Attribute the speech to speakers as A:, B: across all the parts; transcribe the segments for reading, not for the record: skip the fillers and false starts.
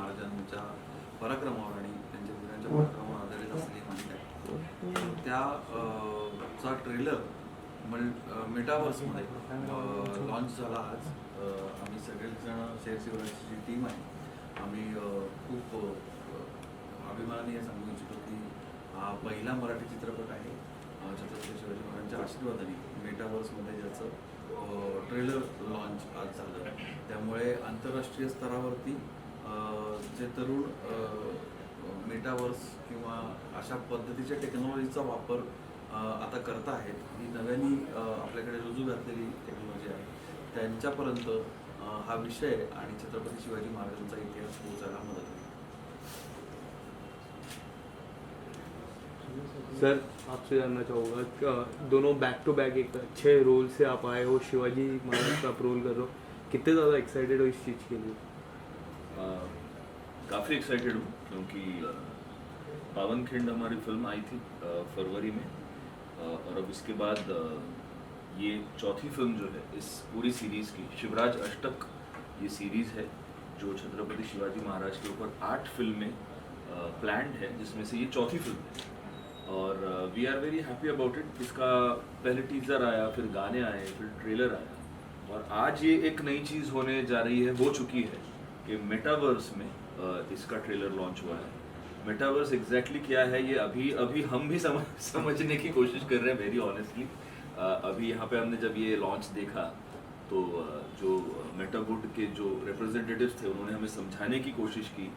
A: महाराजांच्या पराक्रमावर आणि त्यांच्या वीरांच्या पराक्रमावर आधारित असलेली मालिका आहे. त्या चा ट्रेलर मेटावर्समध्ये लॉन्च झाला आज. आम्ही सगळेजण शेअर शिवराजची जी टीम आहे आम्ही खूप अभिमानाने सांगू इच्छितो की हा पहिला मराठी चित्रपट आहे छत्रपती शिवाजी महाराजांच्या आशीर्वादाने मेटावर्समध्ये ज्याचं ट्रेलर लॉन्च आज झालं. त्यामुळे आंतरराष्ट्रीय स्तरावरती जे तरुण मेटावर्स किंवा अशा पद्धतीच्या टेक्नॉलॉजीचा वापर आता करत आहेत, ही नव्याने आपल्याकडे रुजू घातलेली टेक्नॉलॉजी आहे, त्यांच्यापर्यंत हा विषय आणि छत्रपती शिवाजी महाराजांचा इतिहास पोहोचायला मदत होईल.
B: सर आपसे जानना चाहूँगा, दोनों बैक टू बैक एक अच्छे रोल से आप आए हो, शिवाजी महाराज का आप रोल कर रहे हो, कितने ज़्यादा एक्साइटेड हो इस चीज़ के लिए?
C: काफ़ी एक्साइटेड हूँ क्योंकि पावनखिंड हमारी फिल्म आई थी फरवरी में, और अब इसके बाद ये चौथी फिल्म जो है इस पूरी सीरीज़ की, शिवराज अष्टक ये सीरीज़ है जो छत्रपति शिवाजी महाराज के ऊपर 8 फिल्में प्लान्ड है, जिसमें से ये चौथी फिल्म है और we are very happy about it. इसका पहले टीज़र आया, फिर गाने आए, फिर ट्रेलर आया और आज ये एक नई चीज़ होने जा रही है, हो चुकी है कि मेटावर्स में इसका ट्रेलर लॉन्च हुआ है. मेटावर्स एग्जैक्टली क्या है ये अभी हम भी समझने की कोशिश कर रहे हैं वेरी ऑनेस्टली. अभी यहाँ पे हमने जब ये लॉन्च देखा तो जो मेटाबुड के जो रिप्रेजेंटेटिव्स थे उन्होंने हमें समझाने की कोशिश की,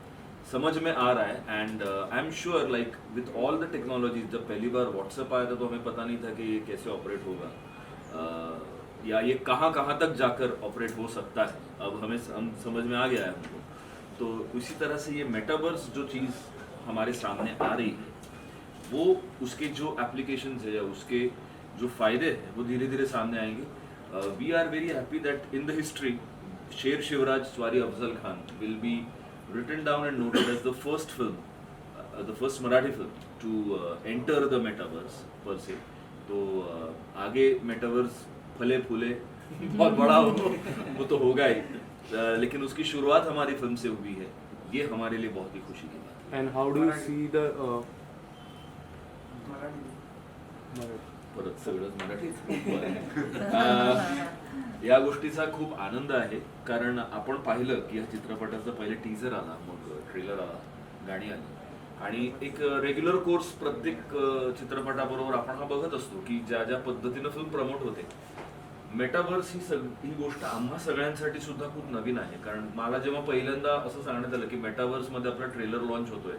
C: समझ में आ रहा है. And I am sure like with all the technologies, जब पहली बार व्हाट्सएप आया था तो हमें पता नहीं था कि ये कैसे ऑपरेट होगा या ये कहाँ तक जाकर ऑपरेट हो सकता है. अब हम समझ में आ गया है हमको. तो उसी तरह से ये मेटावर्स जो चीज़ हमारे सामने आ रही है वो उसके जो एप्लीकेशंस है या उसके जो फ़ायदे हैं वो धीरे धीरे सामने आएंगे. We are very happy that in the history Sher Shivraj स्वारी Afzal Khan will be written down and noted as the first film, the first Marathi film to enter the metaverse per se. तो आगे metaverse फले फूले बहुत बड़ा हो वो तो होगा ही, लेकिन उसकी शुरुआत हमारी फिल्म से हुई है, ये हमारे लिए बहुत ही खुशी की बात है.
B: And how do you see the
C: परत सगळंच मराठीच. या गोष्टीचा खूप आनंद आहे कारण आपण पाहिलं की या चित्रपटाचं पहिले टीजर आला, मग ट्रेलर आला, गाणी आली आणि एक रेग्युलर कोर्स प्रत्येक चित्रपटाबरोबर आपण हा बघत असतो की ज्या ज्या पद्धतीनं फिल्म प्रमोट होते. मेटावर्स ही गोष्ट आम्हा सगळ्यांसाठी सुद्धा खूप नवीन आहे. कारण मला जेव्हा पहिल्यांदा असं सांगण्यात आलं की मेटावर्समध्ये आपला ट्रेलर लॉन्च होतोय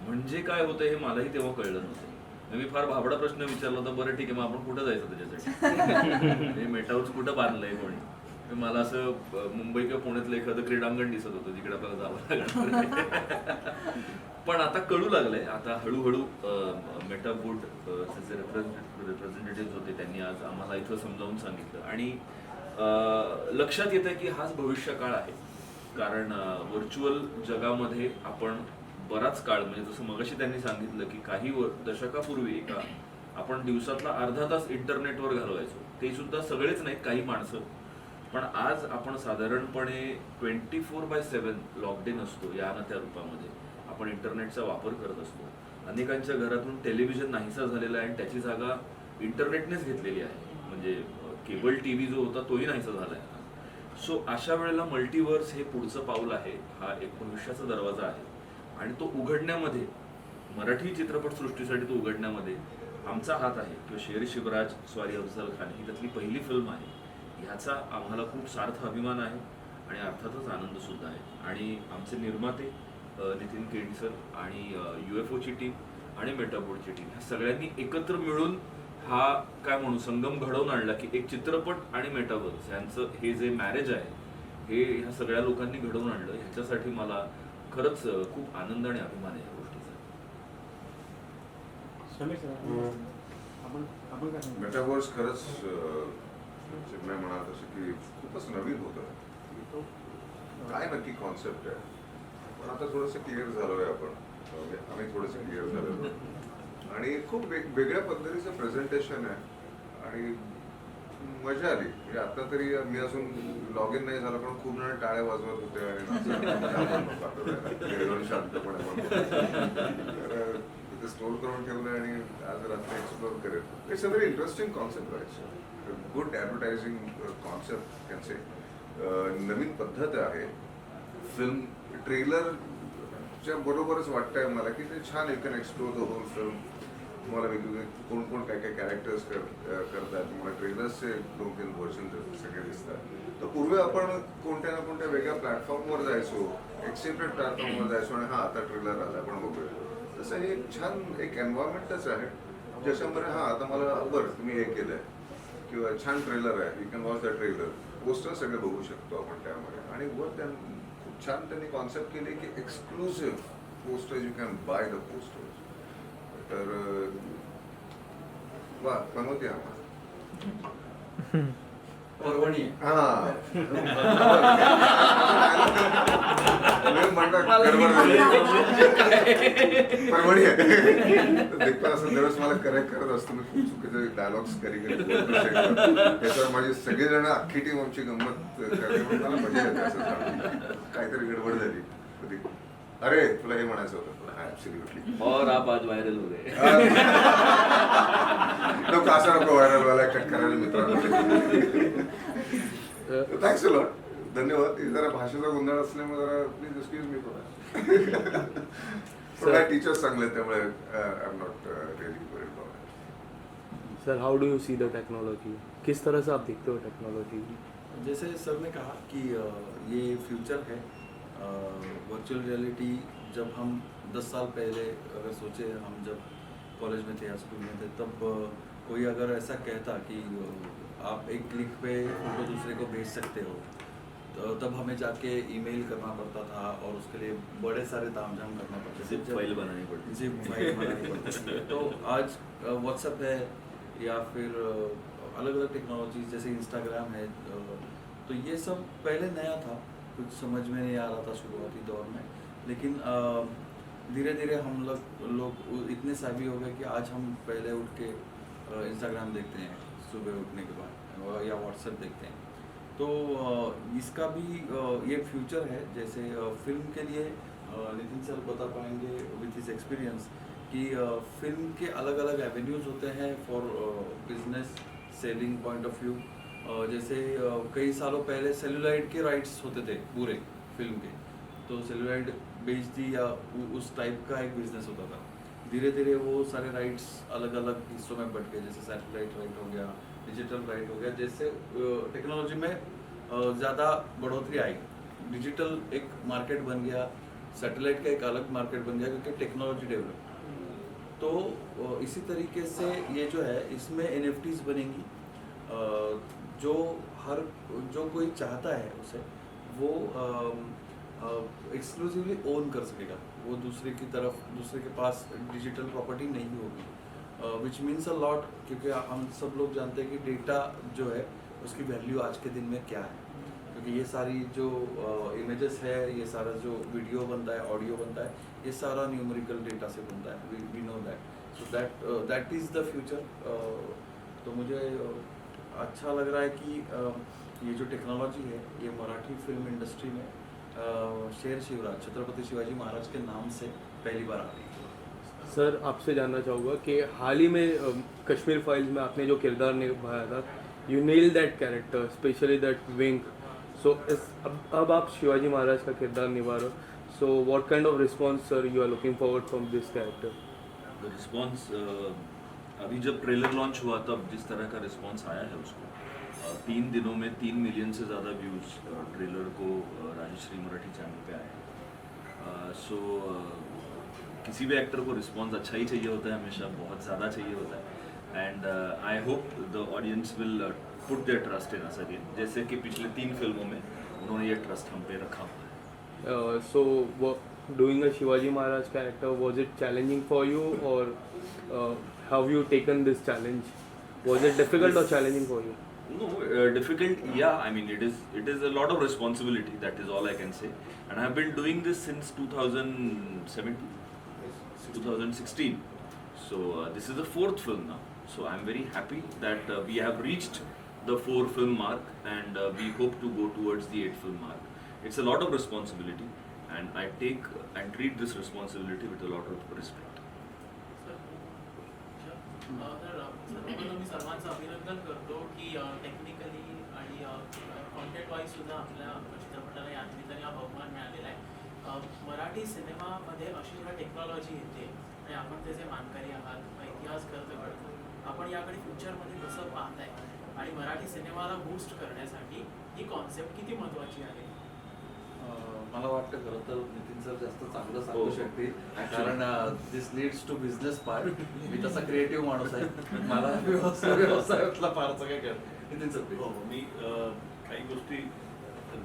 C: म्हणजे काय होतंय हे मलाही तेव्हा कळलं नव्हतं. मी फार भाबडा प्रश्न विचारला होता, बरं ठीक आहे मग आपण कुठं जायचं त्याच्यासाठी, मेटावर्स कुठं बांधलंय कोणी. मला असं मुंबई किंवा पुण्यातलं एखादं क्रीडांगण दिसत होतं जिकडे आपल्याला जावं लागलं. पण आता कळू लागलंय, आता हळूहळू मेटाबुड जे रिप्रेझेंटेटिव्ह होते त्यांनी आज आम्हाला इथं समजावून सांगितलं आणि लक्षात येतं की हाच भविष्य काळ आहे. कारण व्हर्च्युअल जगामध्ये आपण बराच काळ, म्हणजे जसं मगाशी त्यांनी सांगितलं की काही दशकापूर्वी आपण दिवसातला अर्धा तास इंटरनेटवर घालवायचो, ते सुद्धा सगळेच नाहीत, काही माणसं. पण आज आपण साधारणपणे 24/7 लॉग्ड इन असतो या ना त्या रूपामध्ये. आपण इंटरनेटचा वापर करत असतो. अनेकांच्या घरातून टेलिव्हिजन नाहीसा झालेला आहे आणि त्याची जागा इंटरनेटनेच घेतलेली आहे. म्हणजे केबल टीव्ही जो होता तोही नाहीसा झाला आहे. सो अशा वेळेला मल्टीवर्स हे पुढचं पाऊल आहे, हा एक भविष्याचा दरवाजा आहे आणि तो उघडण्यामध्ये, मराठी चित्रपटसृष्टीसाठी तो उघडण्यामध्ये आमचा हात आहे. किंवा शेर शिवराज स्वारी अफजल खान ही त्यातली पहिली फिल्म आहे, ह्याचा आम्हाला खूप सार्थ अभिमान आहे आणि अर्थातच आनंद सुद्धा आहे. आणि आमचे निर्माते नितीन केडीसर आणि UFOची टीम आणि मेटाबोर्डची टीम ह्या सगळ्यांनी एकत्र मिळून हा काय म्हणू संगम घडवून आणला की एक चित्रपट आणि मेटावर्स यांचं हे जे मॅरेज आहे हे ह्या सगळ्या लोकांनी घडवून आणलं. ह्याच्यासाठी मला खरंच खूप आनंद आणि अभिमान आहे या गोष्टीचा.
D: मेटावर्स खरंच चिन्मय म्हणाल तसं की खूपच नवीन होतं. काय नक्की कॉन्सेप्ट आहे, पण आता थोडंसं क्लिअर झालोय आपण, आम्ही थोडंसं क्लिअर झालेलो आणि खूप वेगळ्या पद्धतीचं प्रेझेंटेशन आहे आणि मजा आली म्हणजे आता तरी मी अजून लॉग इन नाही झालो पण खूप जण टाळ्या वाजवत होते आणि शांतपणे तर तिथे स्टोर करून ठेवलं आणि आज रात्री एक्सप्लोर करेल. It's a very interesting concept आहे, good advertising concept can say. नवीन पद्धत आहे फिल्म ट्रेलरच्या बरोबरच वाटतंय मला की ते छान you can explore the whole film. तुम्हाला वेगवेगळे कोण कोण काय काय कॅरेक्टर्स करतात, तुम्हाला ट्रेलर्सचे 2-3 व्हर्जन सगळे दिसतात. तर पूर्वी आपण कोणत्या ना कोणत्या वेगळ्या प्लॅटफॉर्मवर जायचो, एक्सेप्टेड प्लॅटफॉर्मवर जायचो आणि हा आता ट्रेलर आला आपण बघूया. तसं हे छान एक एन्व्हायरमेंटच आहे ज्याच्यामध्ये हा आता मला बरं तुम्ही हे केलंय किंवा छान ट्रेलर आहे, you can watch the trailer, poster सगळे बघू शकतो आपण त्यामध्ये. आणि वर खूप छान त्यांनी कॉन्सेप्ट केली की exclusive posters, you can by the posters. तर वा प्रमोद या
A: परभणी
D: हा म्हणतात गडबड झाली. परभणी आहे देखता असं दरवेळेस मला करेक्ट करत असतो मी खूप चुकीचे डायलॉग्स करी त्याच्यावर माझी सगळेजण अख्खी टीम आमची गंमत करते. मला मजा येते असं जाणून काहीतरी गडबड झाली कधी. अरे तुला हे म्हणायचं होतं. ऍब्सोल्युटली.
C: और आप आज वायरल हो गए.
D: नको असं नको व्हायरल व्हायला कट करायला मित्रांनो. Thanks a lot. धन्यवाद. जरा भाषेचा गोंधळ असल्यामुळे जरा प्लीज एक्सक्यूज मी पण माझे टीचर्स चांगले आहेत त्यामुळे I am not really worried about it.
B: Sir how do you see the technology, किस तरह से आप देखते हो टेक्नोलॉजी?
A: जैसे सर ने कहा कि ये फ्यूचर है. वर्चुअल रियलिटी जब हम 10 साल पहले अगर सोचे, हम जब कॉलेज में थे या स्कूल में थे, तब कोई अगर ऐसा कहता कि आप एक क्लिक पे फोटो दूसरे को भेज सकते हो, तो तब हमें जाके ईमेल करना पड़ता था और उसके लिए बड़े सारे तामझाम करना पड़ते थे,
C: जिप फाइल बनानी पड़ती,
A: जिप फाइल बनानी पड़ती थी. तो आज व्हाट्सएप है या फिर अलग अलग टेक्नोलॉजी जैसे इंस्टाग्राम है, तो ये सब पहले नया था, कुछ समझ में नहीं आ रहा था शुरुआती दौर में. लेकिन धीरे धीरे हम लोग इतने सावी हो गए कि आज हम पहले उठ के इंस्टाग्राम देखते हैं सुबह उठने के बाद या व्हाट्सएप देखते हैं. तो इसका भी ये फ्यूचर है. जैसे फिल्म के लिए नितिन सर बता पाएंगे विथ हिज एक्सपीरियंस कि फिल्म के अलग अलग एवेन्यूज़ होते हैं for business selling point of view. जैसे कई सालों पहले सेलुलाइड के राइट्स होते थे पूरे फिल्म के, तो सेलुलाइड बेच दी या उस टाइप का एक बिजनेस होता था. धीरे धीरे वो सारे राइट्स अलग अलग हिस्सों में बट गए, जैसे सैटेलाइट राइट हो गया, डिजिटल राइट हो गया. जैसे टेक्नोलॉजी में ज़्यादा बढ़ोतरी आई, डिजिटल एक मार्केट बन गया, सैटेलाइट का एक अलग मार्केट बन गया क्योंकि टेक्नोलॉजी डेवलप. तो इसी तरीके से ये जो है इसमें NFTs बनेंगी. जो कोई चाहता है उसे वो एक्सक्लूसिवली ओन कर सकेगा, वो दूसरे के पास डिजिटल प्रॉपर्टी नहीं होगी, विच मीन्स अ लॉट. क्योंकि हम सब लोग जानते हैं कि डेटा जो है उसकी वैल्यू आज के दिन में क्या है, क्योंकि ये सारी जो इमेजेस है, ये सारा जो वीडियो बनता है, ऑडियो बनता है, ये सारा न्यूमेरिकल डेटा से बनता है. We know that. So that is the future. तो मुझे अच्छा लग रहा है कि ये जो टेक्नोलॉजी है ये मराठी फिल्म इंडस्ट्री में शेर शिवराज छत्रपति शिवाजी महाराज के नाम से पहली बार आ रही है.
B: सर आपसे जानना चाहूँगा कि हाल ही में कश्मीर फाइल्स में आपने जो किरदार निभाया था, you nail that character, specially that wing. So अब आप शिवाजी महाराज का किरदार निभा रहे हो. So what kind of response sir you are looking forward from this character?
C: Response अभी जब ट्रेलर लॉन्च हुआ तब जिस तरह का रिस्पॉन्स आया है उसको 3 दिनों में 3 मिलियन से ज़्यादा व्यूज़ ट्रेलर को राजश्री मराठी चैनल पे आए. सो किसी भी एक्टर को रिस्पॉन्स अच्छा ही चाहिए होता है, हमेशा बहुत ज़्यादा चाहिए होता है. And I hope the audience will put their trust in us again, जैसे कि पिछले 3 फिल्मों में उन्होंने ये ट्रस्ट हम पे रखा हुआ है.
B: So doing a Shivaji Maharaj character, was it challenging for you, or have you taken this challenge? Was it difficult or challenging for you?
C: No, difficult. Yeah, I mean it is a lot of responsibility. That is all I can say. And I have been doing this since 2017, 2016. So this is the 4th film now. So I'm very happy that we have reached the 4 film mark, and we hope to go towards the 8 film mark. It's a lot of responsibility, and I take and treat this responsibility with a lot of respect.
E: सर्वप्रथम मी सर्वांचं अभिनंदन करतो की technically आणि content wise सुद्धा आपल्या चित्रपटाला या निमित्ताने हा बहुमान मिळालेला आहे. मराठी सिनेमामध्ये अशी जेव्हा टेक्नॉलॉजी येते आणि आपण त्याचे मानकरी आहात, इतिहास करतो, आपण याकडे फ्युचरमध्ये कसं पाहताय आणि मराठी सिनेमाला बूस्ट करण्यासाठी ही कॉन्सेप्ट किती महत्त्वाची आहे?
A: मला वाटतं खरं तर नितीन सर जास्त चांगलं सांगू
C: हो.
A: शकतील, कारण this leads to business part. मी तसा क्रिएटिव्ह माणूस आहे, मला व्यवसायातला फारसं काय कळत. नितीन सर
F: हो, मी काही गोष्टी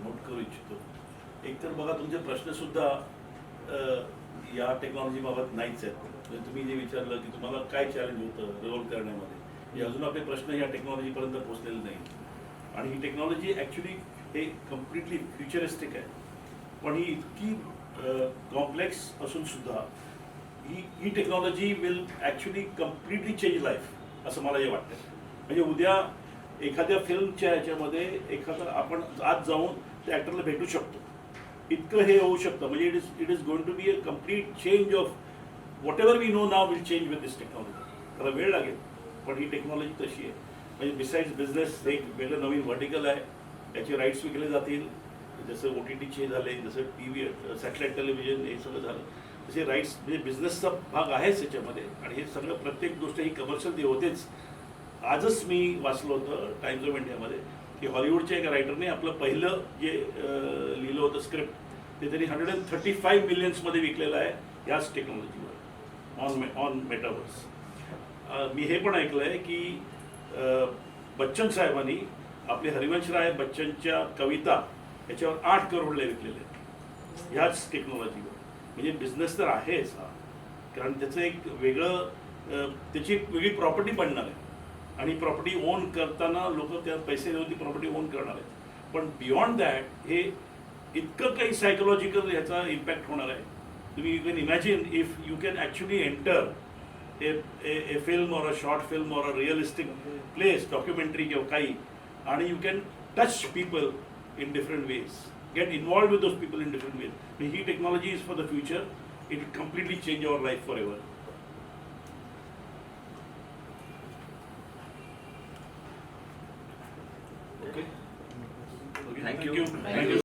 F: नोट करू इच्छितो. एकतर बघा, तुमचे प्रश्नसुद्धा या टेक्नॉलॉजीबाबत नाहीच आहेत. म्हणजे तुम्ही जे विचारलं की तुम्हाला काय चॅलेंज होतं रोल करण्यामध्ये, हे अजून आपले प्रश्न या टेक्नॉलॉजीपर्यंत पोहोचलेले नाही. आणि ही टेक्नॉलॉजी ॲक्च्युली हे कम्प्लिटली फ्युचरिस्टिक आहे, पण ही इतकी कॉम्प्लेक्स असून सुद्धा ही technology will actually completely change life, असं मला हे वाटतं. म्हणजे उद्या एखाद्या फिल्मच्या ह्याच्यामध्ये एखादा आपण आज जाऊन त्या ॲक्टरला भेटू शकतो, इतकं हे होऊ शकतं. म्हणजे it is going to be a complete change of whatever we know now will change with this technology. त्याला वेळ लागेल, पण ही टेक्नॉलॉजी तशी आहे. म्हणजे बिसाइड्स बिझनेस एक वेगळं नवीन व्हर्टिकल आहे, त्याचे राईट्स विकले जातील. जसं OTTचे झाले, जसं TV सॅटेलाईट टेलिव्हिजन हे सगळं झालं, तसे राईट्स म्हणजे बिझनेसचा भाग आहेच याच्यामध्ये. आणि हे सगळं प्रत्येक गोष्ट ही कमर्शियल होतेच. आजच मी वाचलं होतं टाइम्स ऑफ इंडियामध्ये की हॉलिवूडच्या एका रायटरने आपलं पहिलं जे लिहिलं होतं स्क्रिप्ट, ते त्यांनी 135 मिलियन्समध्ये विकलेलं आहे याच टेक्नॉलॉजीवर ऑन मेटावर्स. मी हे पण ऐकलं आहे की बच्चन साहेबांनी आपले हरिवंशराय बच्चनच्या कविता याच्यावर 8 करोडला विकलेले आहेत ह्याच टेक्नॉलॉजीवर. म्हणजे बिझनेस तर आहेच हा, कारण त्याचं एक वेगळं त्याची एक वेगळी प्रॉपर्टी बनणार आहे. आणि प्रॉपर्टी ओन करताना लोक त्या पैसे देऊन ती प्रॉपर्टी ओन करणार आहेत. पण बियॉन्ड दॅट हे इतकं काही सायकोलॉजिकल ह्याचा इम्पॅक्ट होणार आहे. तुम्ही you can imagine if you can actually enter a film और अ शॉर्ट फिल्म और अ रिअलिस्टिक प्लेस, डॉक्युमेंटरी किंवा काही, आणि you can touch people in different ways, get involved with those people in different ways. He technology is for the future. It will completely change our life forever. Okay.
C: Thank you.
F: Thank you.